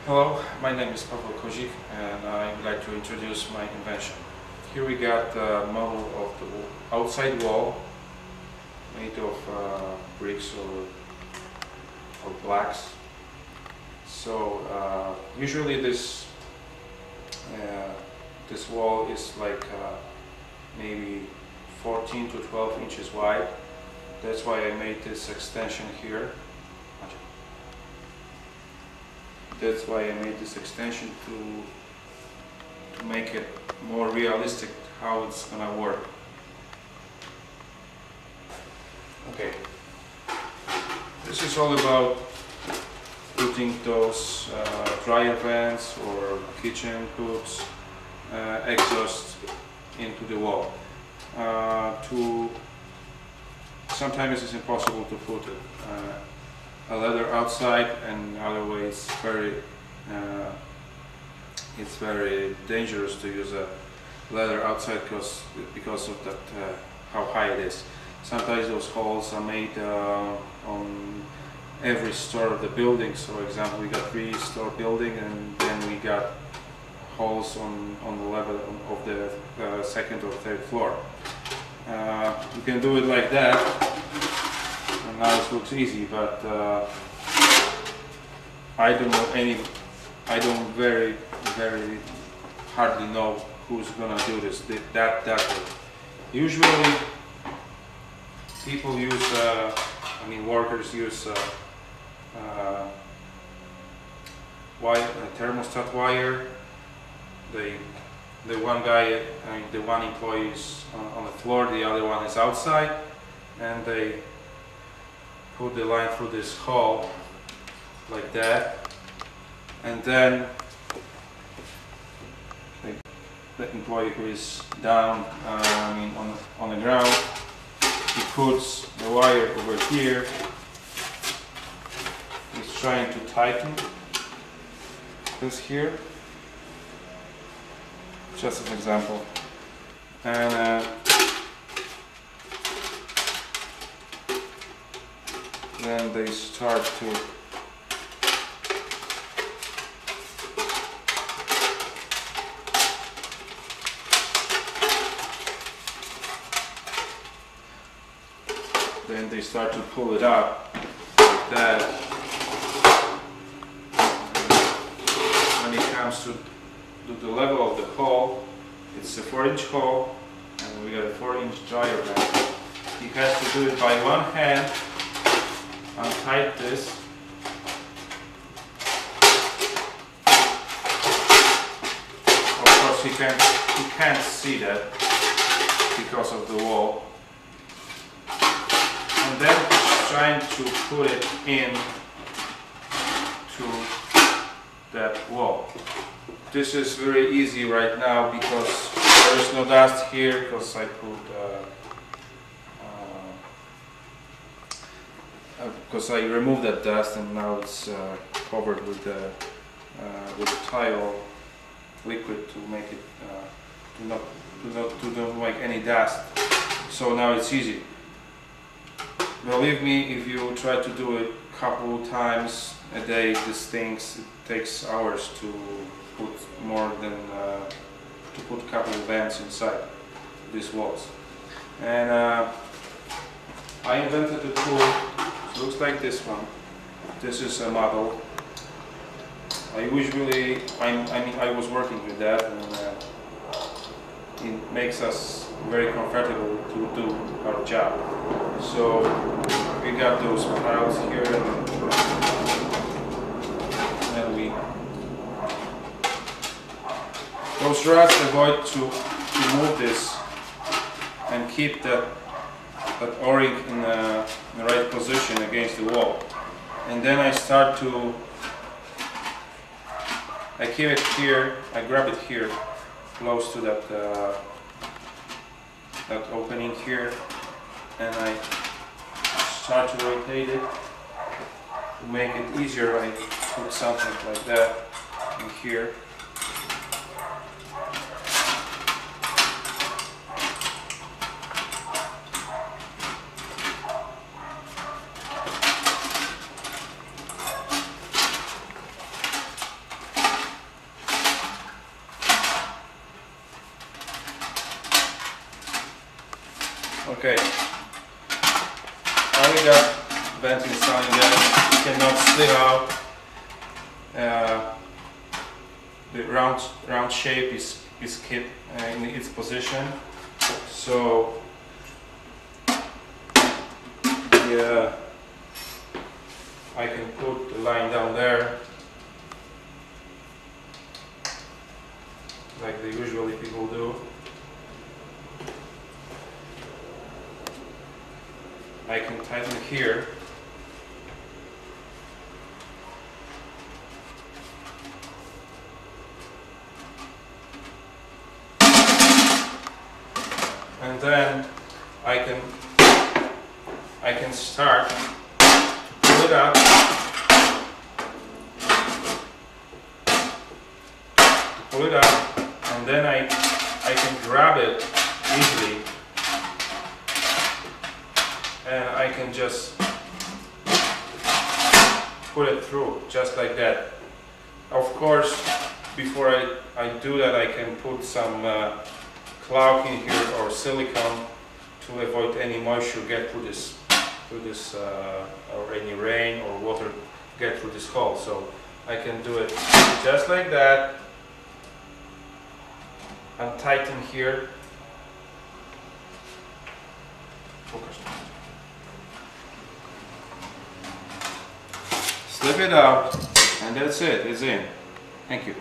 Hello, my name is and I would like to introduce my invention. Here we got a model of the outside wall made of bricks or blacks. So usually this wall is like maybe 14 to 12 inches wide. That's why I made this extension here. That's why I made this extension to make it more realistic how it's gonna work. Okay, this is all about putting those dryer vents or kitchen hoods, exhaust into the wall. Sometimes it's impossible to put it. A ladder outside, and other way it's very dangerous to use a ladder outside because of that how high it is. Sometimes those holes are made on every store of the building. So, for example, we got 3-store building, and then we got holes on the level of the second or third floor. You can do it like that. And now it looks easy, but I don't very hardly know who's gonna do this that way. Usually people use, workers use thermostat wire. The one guy, the one employee is on the floor, the other one is outside, and they put the line through this hole like that, and then the employee who is down on the ground, he puts the wire over here. He's trying to tighten this here, just an example, and then they start to pull it up like that. When it comes to the level of the hole, it's a 4-inch hole, and we got a 4-inch dryer vent. He has to do it by one hand, untie this, of course he can't see that because of the wall, and then he's trying to put it in to that wall. This is very easy right now because there is no dust here, because I put because I removed that dust, and now it's covered with the tile liquid to make it to not make any dust. So now it's easy. Believe me, if you try to do it a couple times a day, it takes hours to put a couple of vents inside these walls. And I invented a tool. It looks like this one. This is a model. I was working with that, and it makes us very comfortable to do our job. So we got those piles here, and those rods avoid to move this and keep that O-ring in the right position against the wall. And then I keep it here, I grab it here, close to that opening here, and I start to rotate it. To make it easier, I put something like that in here. Okay. Only got vent installing there. You cannot slip out. The round shape is kept in its position. So yeah, I can put the line down there, like they usually people do. I can tighten here. And then I can start to pull it up, and then I can grab it easily, and I can just put it through just like that. Of course, before I do that, I can put some caulk in here or silicone to avoid any moisture get through this or any rain or water get through this hole. So I can do it just like that and tighten here. Focus. Slip it out, and that's it. It's in. Thank you.